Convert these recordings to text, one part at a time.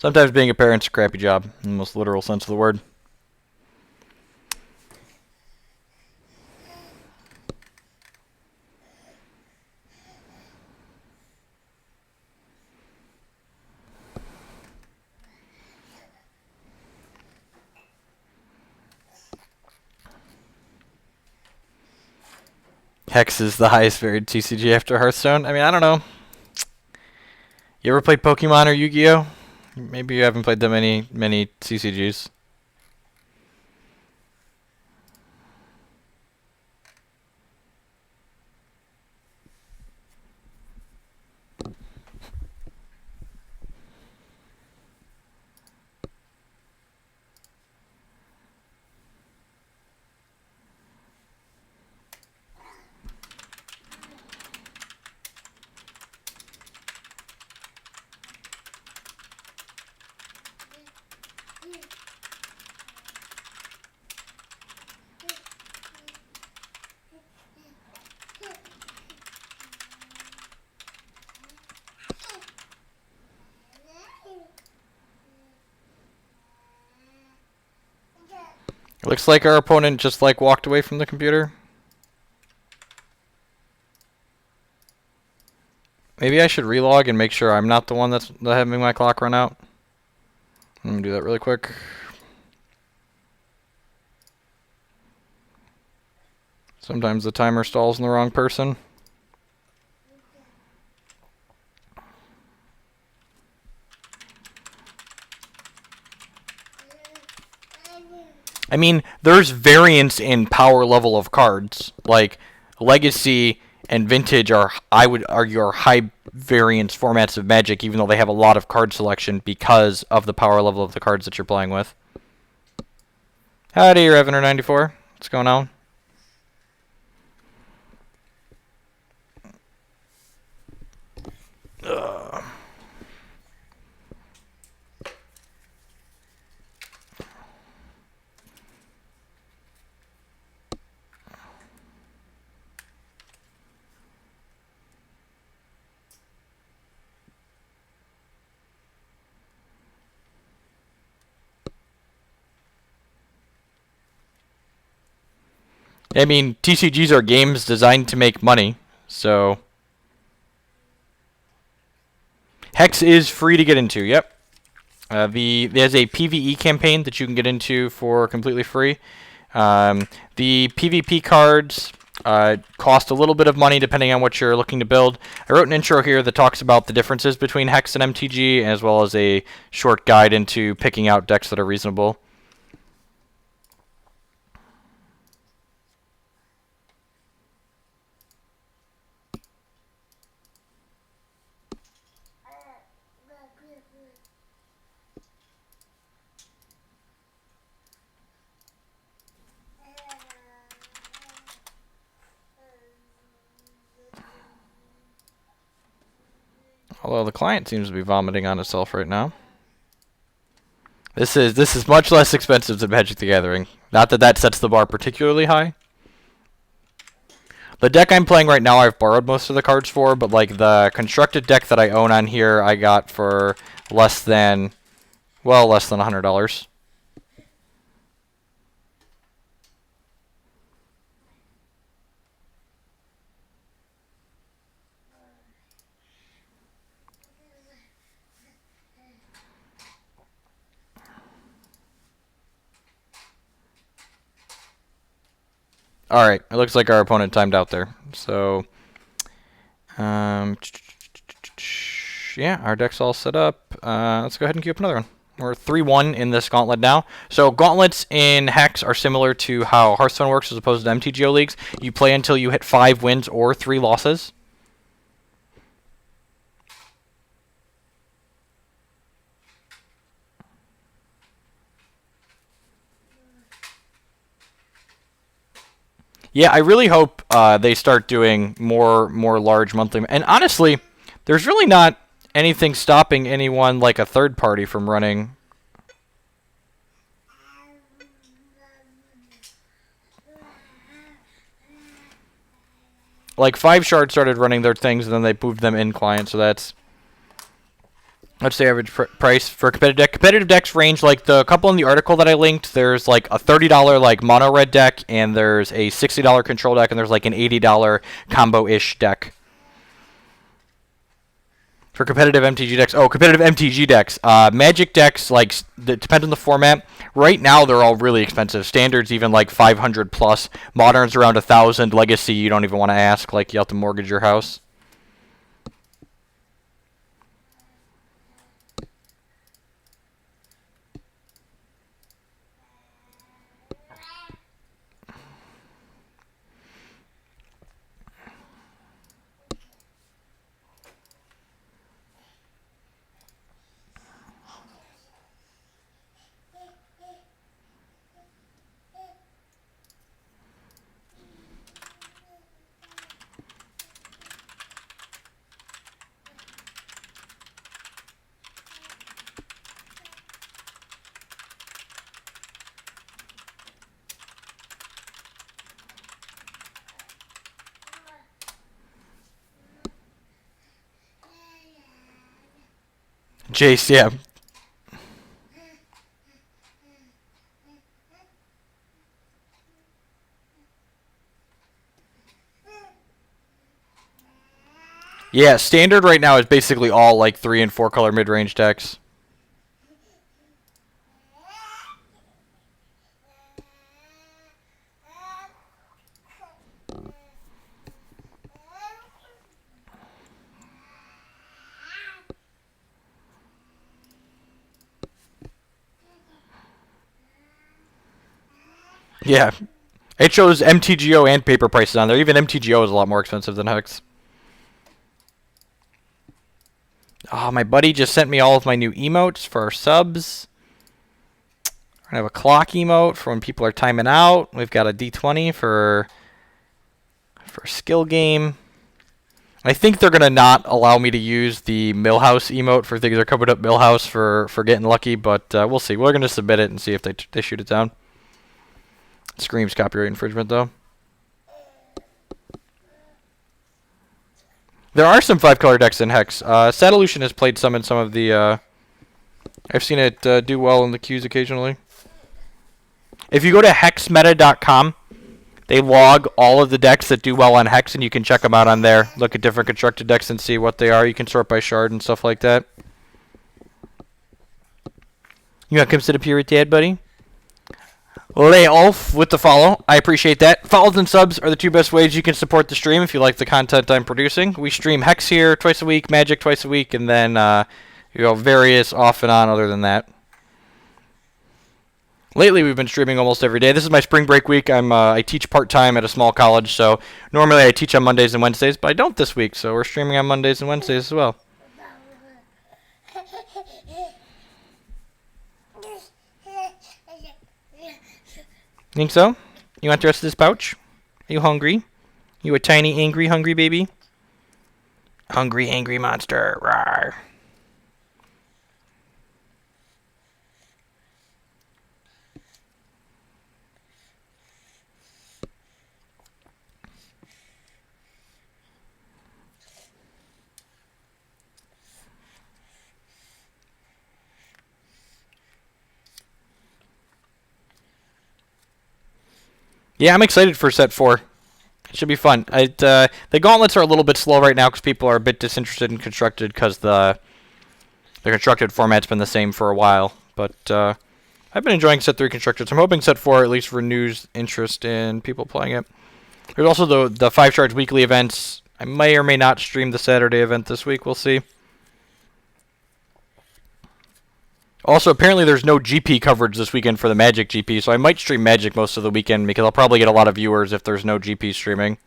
Sometimes being a parent's a crappy job, in the most literal sense of the word. Hex is the highest varied TCG after Hearthstone. I mean, I don't know. You ever played Pokemon or Yu-Gi-Oh? Maybe you haven't played that many CCGs. It looks like our opponent just walked away from the computer. Maybe I should relog and make sure I'm not the one that's having my clock run out. Let me do that really quick. Sometimes the timer stalls in the wrong person. I mean, there's variance in power level of cards. Like, Legacy and Vintage are, I would argue, are high variance formats of Magic, even though they have a lot of card selection because of the power level of the cards that you're playing with. Howdy, Revener94. What's going on? I mean, TCGs are games designed to make money, so... Hex is free to get into, yep. There's a PvE campaign that you can get into for completely free. The PvP cards cost a little bit of money depending on what you're looking to build. I wrote an intro here that talks about the differences between Hex and MTG, as well as a short guide into picking out decks that are reasonable. Although the client seems to be vomiting on itself right now. This is much less expensive than Magic the Gathering. Not that that sets the bar particularly high. The deck I'm playing right now, I've borrowed most of the cards for, but like the constructed deck that I own on here, I got for less than $100. Alright, it looks like our opponent timed out there. So, yeah, our deck's all set up. Let's go ahead and queue up another one. We're 3-1 in this gauntlet now. So gauntlets in Hex are similar to how Hearthstone works as opposed to MTGO leagues. You play until you hit 5 wins or 3 losses. Yeah, I really hope they start doing more large monthly. And honestly, there's really not anything stopping anyone like a third party from running. Like 5 Shard started running their things, and then they moved them in client, so that's... That's the average price for a competitive deck. Competitive decks range like the couple in the article that I linked. There's like a $30 like mono red deck, and there's a $60 control deck, and there's like an $80 combo-ish deck. For competitive MTG decks, competitive MTG decks. Magic decks, like, depends on the format. Right now, they're all really expensive. Standards even like 500 plus. Moderns around 1,000. Legacy, you don't even want to ask. Like, you have to mortgage your house. Jace, yeah. Yeah, standard right now is basically all like 3 and 4 color mid-range decks. Yeah. It shows MTGO and paper prices on there. Even MTGO is a lot more expensive than Hex. Oh, my buddy just sent me all of my new emotes for our subs. We're going to have a clock emote for when people are timing out. We've got a D20 for skill game. I think they're going to not allow me to use the Millhouse emote for things that are covered up Millhouse for getting lucky, but we'll see. We're going to submit it and see if they shoot it down. Screams copyright infringement, though. There are some 5-color decks in Hex. Satellution has played some in some of the... I've seen it do well in the queues occasionally. If you go to hexmeta.com, they log all of the decks that do well on Hex, and you can check them out on there. Look at different constructed decks and see what they are. You can sort by shard and stuff like that. You want to come sit up here with Dad, buddy? Lay off with the follow. I appreciate that. Follows and subs are the 2 best ways you can support the stream if you like the content I'm producing. We stream Hex here twice a week, Magic twice a week, and then various off and on other than that. Lately, we've been streaming almost every day. This is my spring break week. I teach part-time at a small college, so normally I teach on Mondays and Wednesdays, but I don't this week, so we're streaming on Mondays and Wednesdays as well. Think so? You want the rest of this pouch? Are you hungry? You a tiny, angry, hungry baby? Hungry, angry monster. Rawr. Yeah, I'm excited for set 4. It should be fun. The gauntlets are a little bit slow right now because people are a bit disinterested in constructed because the constructed format's been the same for a while. But I've been enjoying set 3 constructed, so I'm hoping set 4 at least renews interest in people playing it. There's also the 5 Shards weekly events. I may or may not stream the Saturday event this week. We'll see. Also, apparently there's no GP coverage this weekend for the Magic GP, so I might stream Magic most of the weekend because I'll probably get a lot of viewers if there's no GP streaming.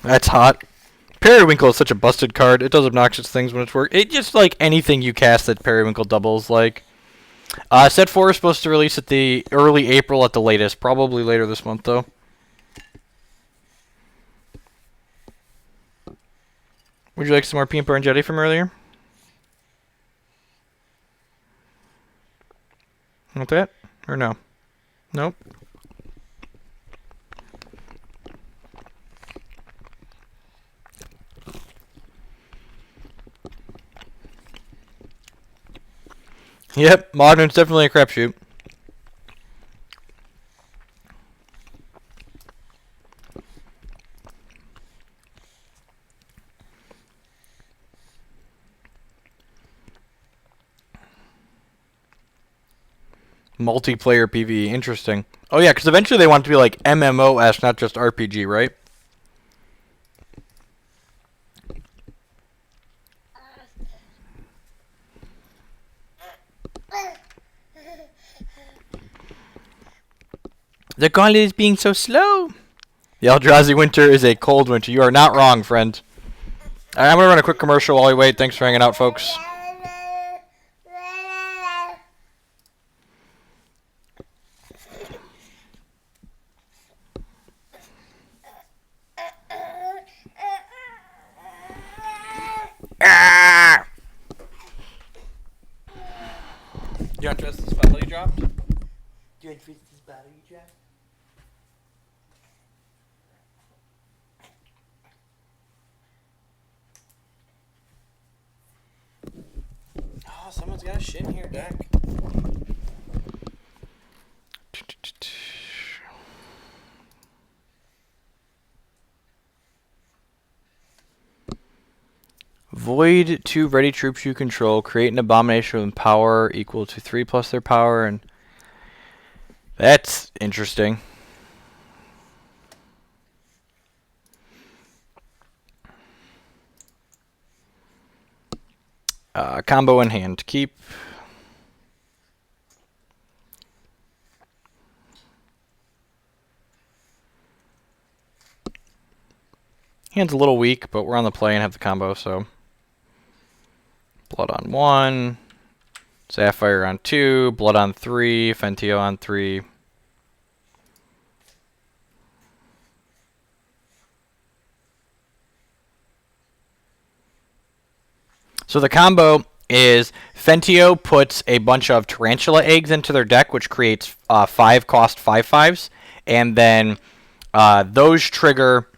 That's hot. Periwinkle is such a busted card. It does obnoxious things when it's work. It just like anything you cast that Periwinkle doubles. Like, set 4 is supposed to release at the early April at the latest. Probably later this month, though. Would you like some more peanut butter and jelly from earlier? Want that? Or no? Nope. Yep, modern's definitely a crapshoot. Multiplayer PvE, interesting. Oh yeah, because eventually they want it to be like MMO-esque, not just RPG, right? The gauntlet is being so slow. The Eldrazi winter is a cold winter. You are not wrong, friend. Alright, I'm going to run a quick commercial while we wait. Thanks for hanging out, folks. You want to trust this bottle you dropped? Do you want to trust this bottle you dropped? Oh, someone's got a shit in here, Dak. Void 2 ready troops you control. Create an abomination with power equal to 3 plus their power, and that's interesting. Combo in hand. Keep. Hand's a little weak, but we're on the play and have the combo, so. Blood on 1. Sapphire on 2. Blood on 3. Fentio on 3. So the combo is Fentio puts a bunch of tarantula eggs into their deck, which creates 5 cost 5/5s, and then those trigger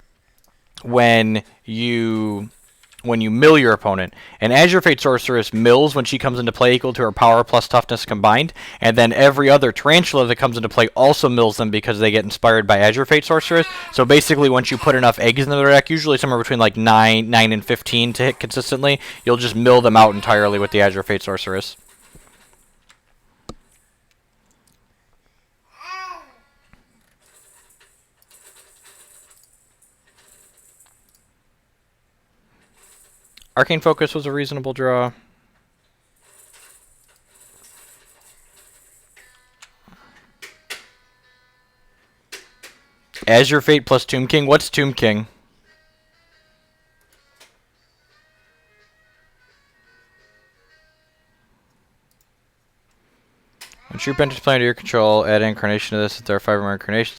when you mill your opponent. And Azure Fate Sorceress mills when she comes into play equal to her power plus toughness combined, and then every other tarantula that comes into play also mills them because they get inspired by Azure Fate Sorceress. So basically once you put enough eggs into their deck, usually somewhere between like 9 and 15 to hit consistently, you'll just mill them out entirely with the Azure Fate Sorceress. Arcane Focus was a reasonable draw. Azure Fate plus Tomb King. What's Tomb King? When troop enters play under your control, add incarnation to this if there are 5 or more incarnations.